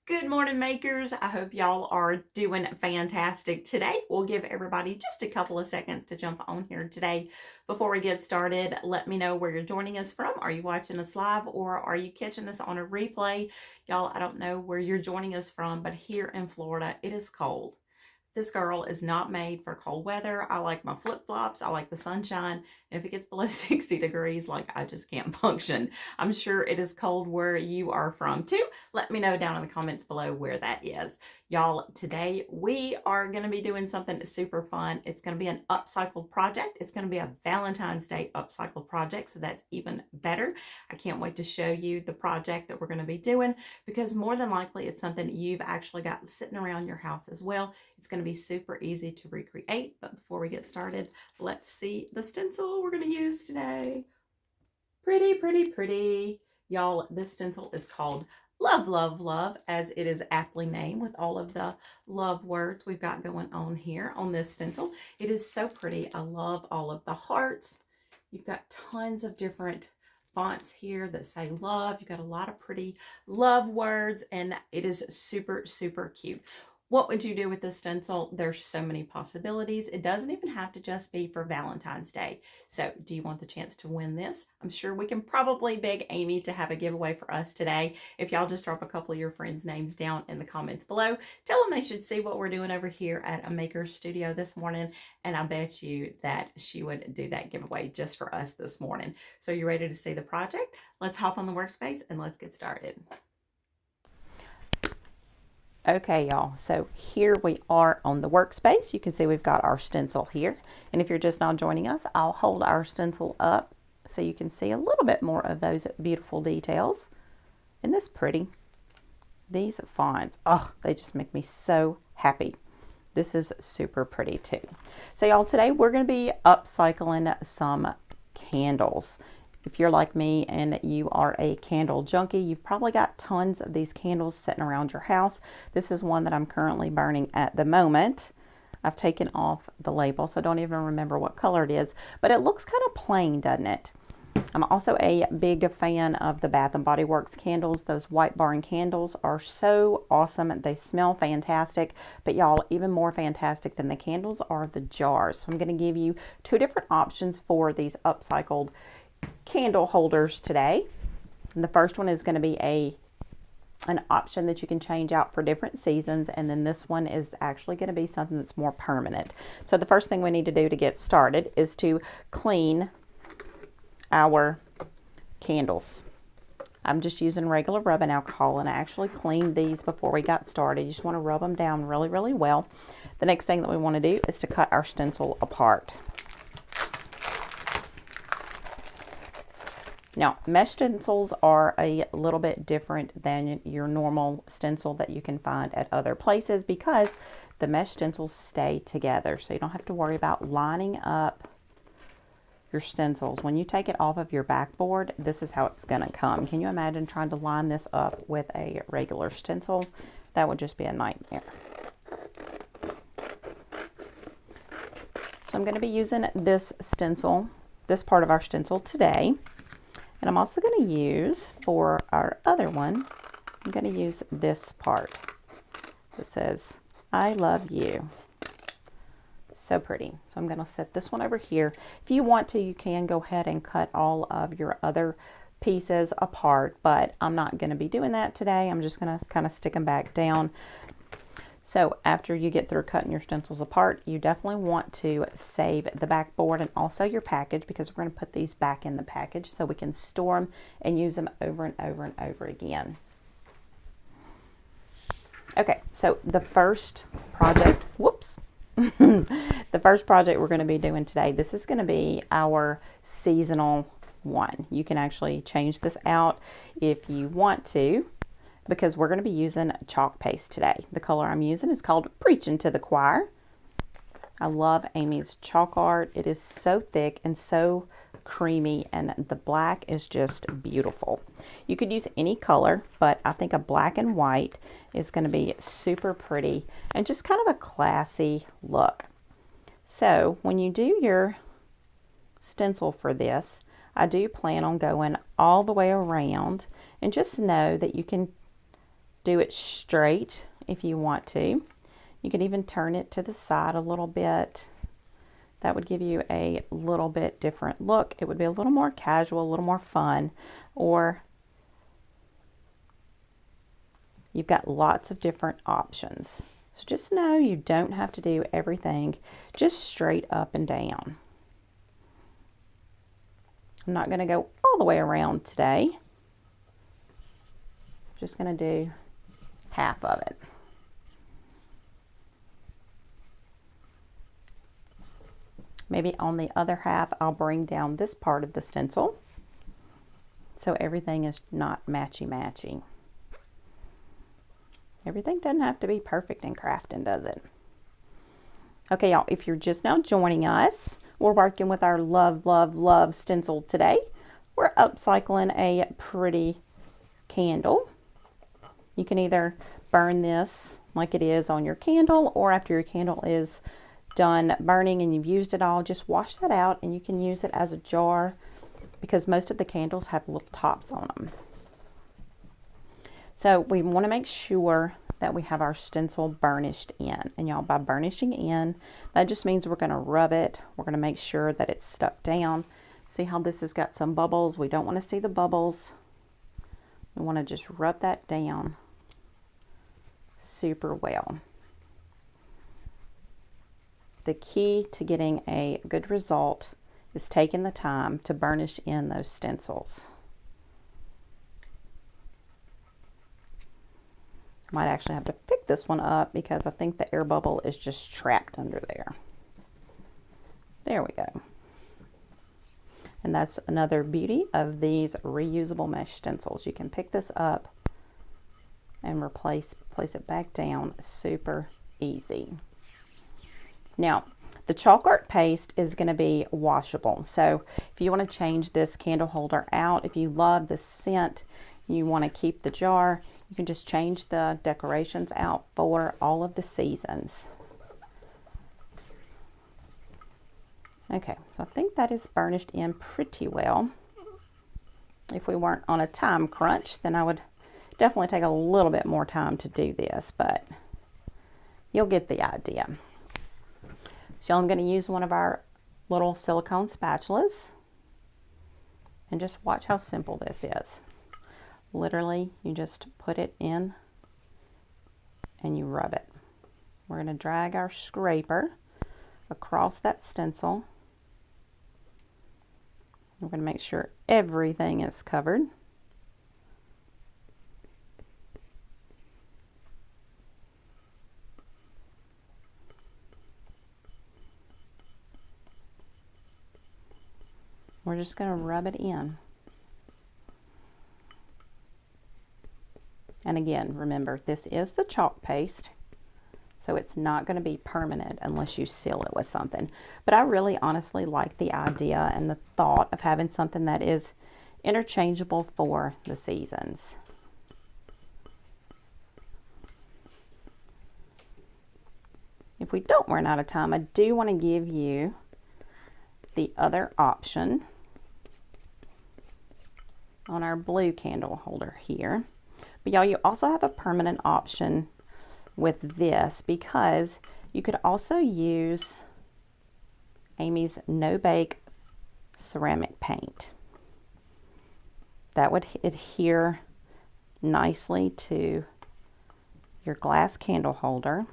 Good morning, makers. I hope y'all are doing fantastic today. We'll give everybody just a couple of seconds to jump on here today. Before we get started, let me know where you're joining us from. Are you watching us live or are you catching us on a replay? Y'all, I don't know where you're joining us from, but here in Florida, it is cold. This girl is not made for cold weather. I like my flip-flops. I like the sunshine. And if it gets below 60 degrees, like I just can't function. I'm sure it is cold where you are from too. Let me know down in the comments below where that is. Y'all, today we are going to be doing something super fun. It's going to be an upcycled project. It's going to be a Valentine's Day upcycled project, so that's even better. I can't wait to show you the project that we're going to be doing because more than likely it's something you've actually got sitting around your house as well. It's going to be super easy to recreate, but before we get started, let's see the stencil we're going to use today. Pretty, pretty, pretty. Y'all, this stencil is called Love, Love, Love, as it is aptly named with all of the love words we've got going on here on this stencil. It is so pretty. I love all of the hearts. You've got tons of different fonts here that say love. You've got a lot of pretty love words, and it is super, super cute. What would you do with this stencil? There's so many possibilities. It doesn't even have to just be for Valentine's Day. So do you want the chance to win this? I'm sure we can probably beg Amy to have a giveaway for us today. If y'all just drop a couple of your friends' names down in the comments below, tell them they should see what we're doing over here at a maker's studio this morning. And I bet you that she would do that giveaway just for us this morning. So you ready to see the project? Let's hop on the workspace and let's get started. Okay, y'all, so here we are on the workspace. You can see we've got our stencil here. And if you're just now joining us, I'll hold our stencil up so you can see a little bit more of those beautiful details. Isn't this pretty? These fonts, oh, they just make me so happy. This is super pretty too. So y'all, today we're going to be upcycling some candles. If you're like me and you are a candle junkie, you've probably got tons of these candles sitting around your house. This is one that I'm currently burning at the moment. I've taken off the label, so I don't even remember what color it is, but it looks kind of plain, doesn't it? I'm also a big fan of the Bath & Body Works candles. Those white barn candles are so awesome. They smell fantastic, but y'all, even more fantastic than the candles are the jars. So I'm going to give you two different options for these upcycled candle holders today. And the first one is going to be an option that you can change out for different seasons, and then this one is actually going to be something that's more permanent. So the first thing we need to do to get started is to clean our candles. I'm just using regular rubbing alcohol, and I actually cleaned these before we got started. You just want to rub them down really, really well. The next thing that we want to do is to cut our stencil apart. Now, mesh stencils are a little bit different than your normal stencil that you can find at other places because the mesh stencils stay together. So you don't have to worry about lining up your stencils. When you take it off of your backboard, this is how it's going to come. Can you imagine trying to line this up with a regular stencil? That would just be a nightmare. So I'm going to be using this stencil, this part of our stencil today. And I'm also going to use, for our other one, I'm going to use this part that says, I love you. So pretty. So I'm going to set this one over here. If you want to, you can go ahead and cut all of your other pieces apart, but I'm not going to be doing that today. I'm just going to kind of stick them back down. So after you get through cutting your stencils apart, you definitely want to save the backboard and also your package, because we're going to put these back in the package so we can store them and use them over and over and over again. Okay, so the first project, whoops, the first project we're going to be doing today, this is going to be our seasonal one. You can actually change this out if you want to, because we're going to be using chalk paste today. The color I'm using is called Preaching to the Choir. I love Amy's ChalkArt. It is so thick and so creamy, and the black is just beautiful. You could use any color, but I think a black and white is going to be super pretty and just kind of a classy look. So when you do your stencil for this, I do plan on going all the way around, and just know that you can do it straight if you want to. You can even turn it to the side a little bit. That would give you a little bit different look. It would be a little more casual, a little more fun. Or you've got lots of different options. So just know you don't have to do everything just straight up and down. I'm not going to go all the way around today. I'm just going to do half of it. Maybe on the other half, I'll bring down this part of the stencil so everything is not matchy-matchy. Everything doesn't have to be perfect in crafting, does it? Okay, y'all, if you're just now joining us, we're working with our Love, Love, Love stencil today. We're upcycling a pretty candle. You can either burn this like it is on your candle, or after your candle is done burning and you've used it all, just wash that out and you can use it as a jar, because most of the candles have little tops on them. So we want to make sure that we have our stencil burnished in. And y'all, by burnishing in, that just means we're going to rub it. We're going to make sure that it's stuck down. See how this has got some bubbles? We don't want to see the bubbles. We want to just rub that down super well. The key to getting a good result is taking the time to burnish in those stencils. Might actually have to pick this one up because I think the air bubble is just trapped under there. There we go. And that's another beauty of these reusable mesh stencils. You can pick this up and place it back down super easy. Now, the ChalkArt paste is going to be washable. So if you want to change this candle holder out, if you love the scent, you want to keep the jar, you can just change the decorations out for all of the seasons. Okay, so I think that is burnished in pretty well. If we weren't on a time crunch, then I would definitely take a little bit more time to do this, but you'll get the idea. So I'm going to use one of our little silicone spatulas and just watch how simple this is. Literally, you just put it in and you rub it. We're going to drag our scraper across that stencil. We're going to make sure everything is covered. We're just going to rub it in. And again, remember, this is the chalk paste, so it's not going to be permanent unless you seal it with something. But I really honestly like the idea and the thought of having something that is interchangeable for the seasons. If we don't run out of time, I do want to give you the other option on our blue candle holder here. But y'all, you also have a permanent option with this, because you could also use Amy's No Bake ceramic paint. That would adhere nicely to your glass candle holder.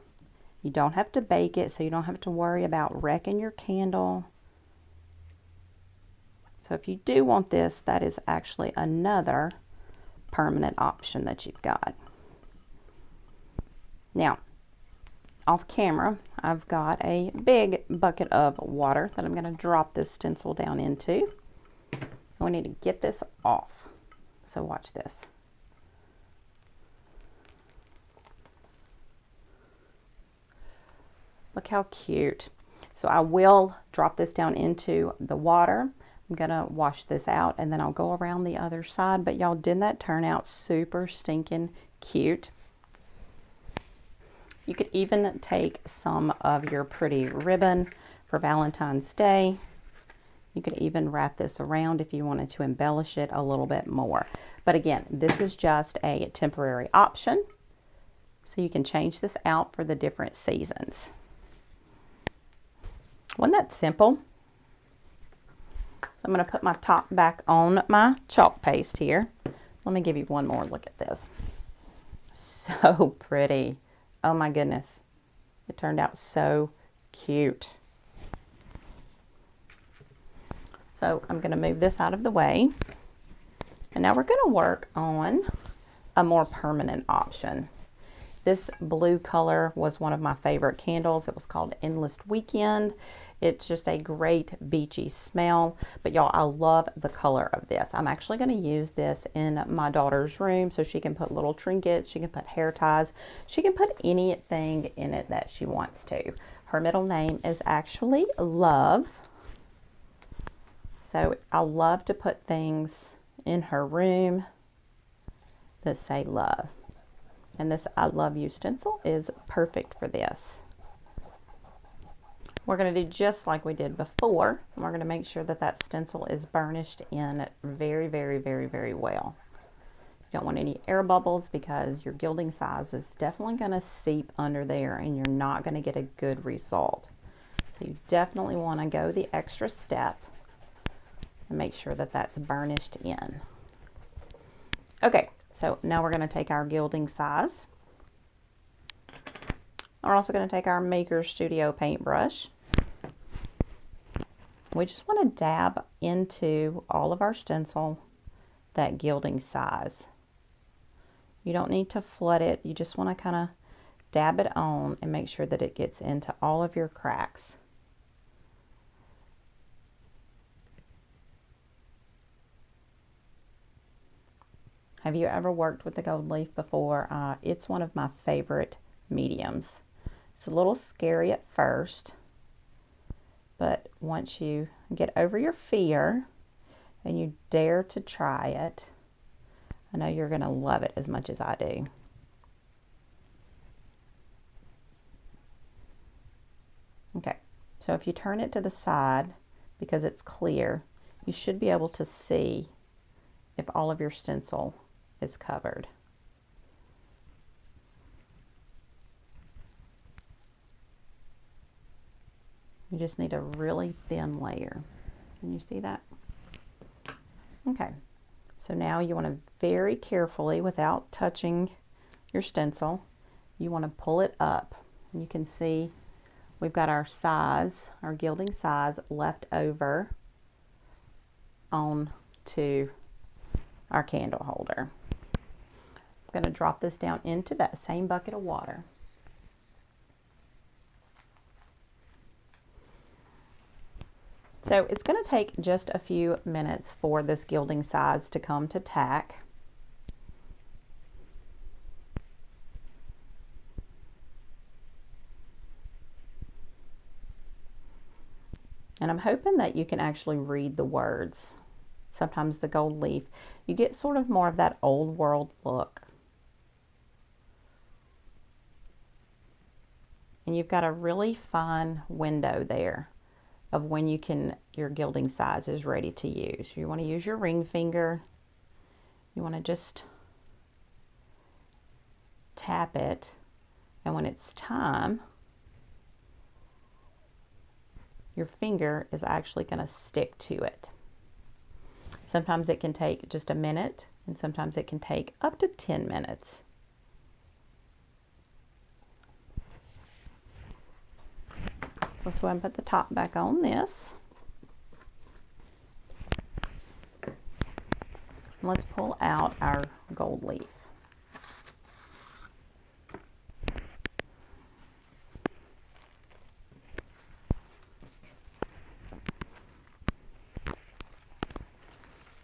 You don't have to bake it, so you don't have to worry about wrecking your candle. So if you do want this, that is actually another permanent option that you've got. Now, off camera, I've got a big bucket of water that I'm going to drop this stencil down into. We need to get this off. So watch this. Look how cute. So I will drop this down into the water. I'm going to wash this out and then I'll go around the other side. But y'all, didn't that turn out super stinking cute? You could even take some of your pretty ribbon for Valentine's Day. You could even wrap this around if you wanted to embellish it a little bit more. But again, this is just a temporary option. So you can change this out for the different seasons. Wasn't that simple? I'm going to put my top back on my chalk paste here. Let me give you one more look at this. So pretty. Oh my goodness. It turned out so cute. So I'm going to move this out of the way. And now we're going to work on a more permanent option. This blue color was one of my favorite candles. It was called Endless Weekend. It's just a great beachy smell. But y'all, I love the color of this. I'm actually going to use this in my daughter's room so she can put little trinkets, she can put hair ties, she can put anything in it that she wants to. Her middle name is actually Love. So I love to put things in her room that say love. And this I Love You stencil is perfect for this. We're going to do just like we did before. And we're going to make sure that that stencil is burnished in very, very, very, very well. You don't want any air bubbles because your gilding size is definitely going to seep under there and you're not going to get a good result. So you definitely want to go the extra step and make sure that that's burnished in. Okay, so now we're going to take our Gilding Size. We're also going to take our Maker Studio paintbrush. We just want to dab into all of our stencil that Gilding Size. You don't need to flood it. You just want to kind of dab it on and make sure that it gets into all of your cracks. Have you ever worked with the gold leaf before? It's one of my favorite mediums. It's a little scary at first, but once you get over your fear and you dare to try it, I know you're going to love it as much as I do. Okay, so if you turn it to the side, because it's clear, you should be able to see if all of your stencil is covered. You just need a really thin layer. Can you see that? Okay, so now you want to very carefully, without touching your stencil, you want to pull it up. You can see we've got our size, our Gilding Size left over onto our candle holder. I'm going to drop this down into that same bucket of water. So it's going to take just a few minutes for this Gilding Size to come to tack. And I'm hoping that you can actually read the words. Sometimes the gold leaf, you get sort of more of that old world look. And you've got a really fine window there of when your Gilding Size is ready to use. You want to use your ring finger. You want to just tap it, and when it's time, your finger is actually going to stick to it. Sometimes it can take just a minute, and sometimes it can take up to 10 minutes. So let's go ahead and put the top back on this. And let's pull out our gold leaf.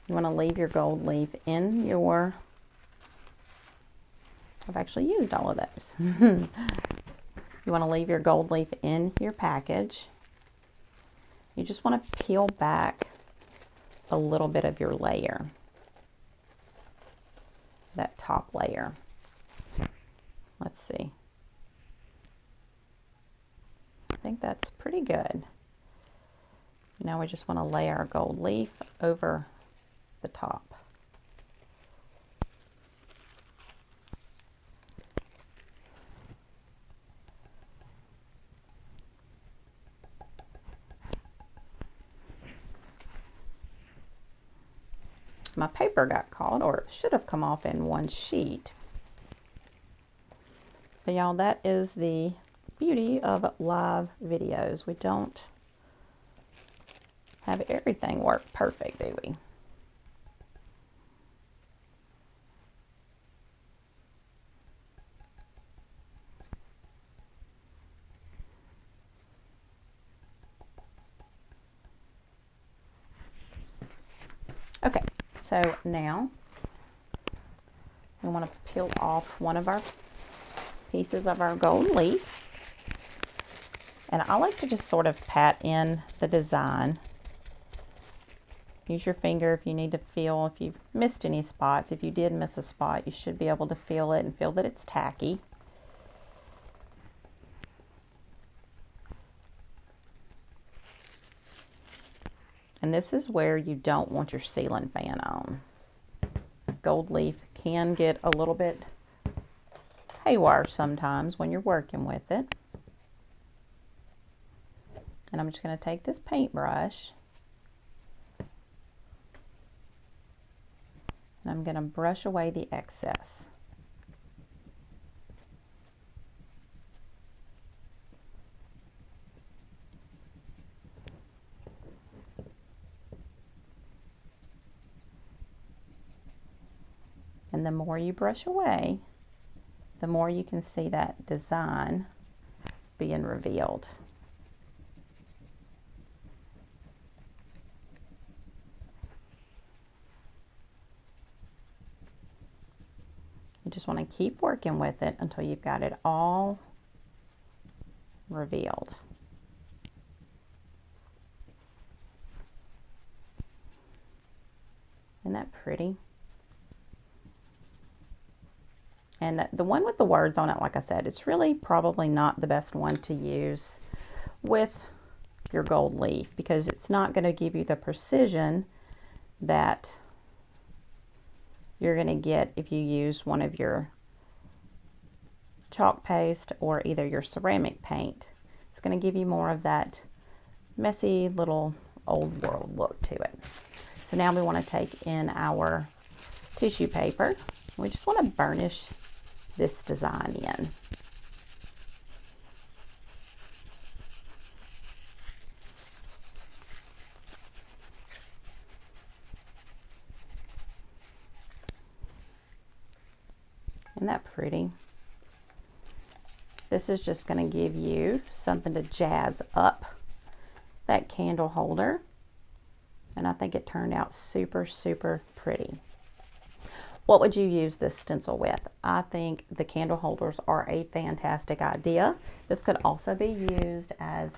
You want to leave your gold leaf in your, I've actually used all of those. You want to leave your gold leaf in your package. You just want to peel back a little bit of your layer, that top layer. Let's see. I think that's pretty good. Now we just want to lay our gold leaf over the top. my paper got caught, or it should have come off in one sheet. But y'all, that is the beauty of live videos. We don't have everything work perfect, do we? Okay, so now we want to peel off one of our pieces of our gold leaf. And I like to just sort of pat in the design. Use your finger if you need to feel, if you've missed any spots. If you did miss a spot, you should be able to feel it and feel that it's tacky. And this is where you don't want your ceiling fan on. Gold leaf can get a little bit haywire sometimes when you're working with it. And I'm just going to take this paintbrush and I'm going to brush away the excess. And the more you brush away, the more you can see that design being revealed. You just want to keep working with it until you've got it all revealed. Isn't that pretty? And the one with the words on it, like I said, it's really probably not the best one to use with your gold leaf because it's not going to give you the precision that you're going to get if you use one of your chalk paste or either your ceramic paint. It's going to give you more of that messy little old world look to it. So now we want to take in our tissue paper. We just want to burnish this design in. Isn't that pretty? This is just going to give you something to jazz up that candle holder. And I think it turned out super, super pretty. What would you use this stencil with? I think the candle holders are a fantastic idea. This could also be used as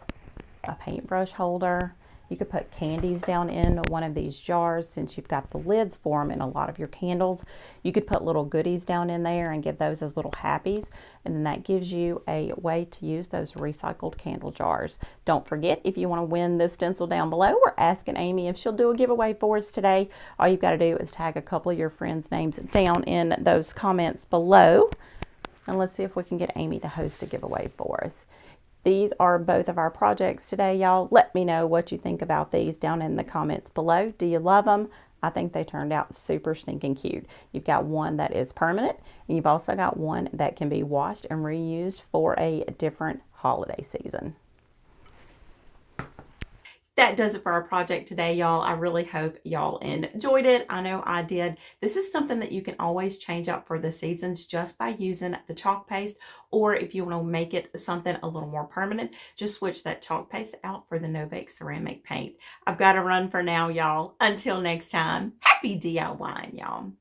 a paintbrush holder. You could put candies down in one of these jars since you've got the lids for them in a lot of your candles. You could put little goodies down in there and give those as little happies. And then that gives you a way to use those recycled candle jars. Don't forget, if you want to win this stencil down below, we're asking Amy if she'll do a giveaway for us today. All you've got to do is tag a couple of your friends' names down in those comments below. And let's see if we can get Amy to host a giveaway for us. These are both of our projects today, y'all. Let me know what you think about these down in the comments below. Do you love them? I think they turned out super stinking cute. You've got one that is permanent, and you've also got one that can be washed and reused for a different holiday season. That does it for our project today, y'all. I really hope y'all enjoyed it. I know I did. This is something that you can always change up for the seasons just by using the chalk paste, or if you want to make it something a little more permanent, just switch that chalk paste out for the no-bake ceramic paint. I've got to run for now, y'all. Until next time, happy DIYing, y'all.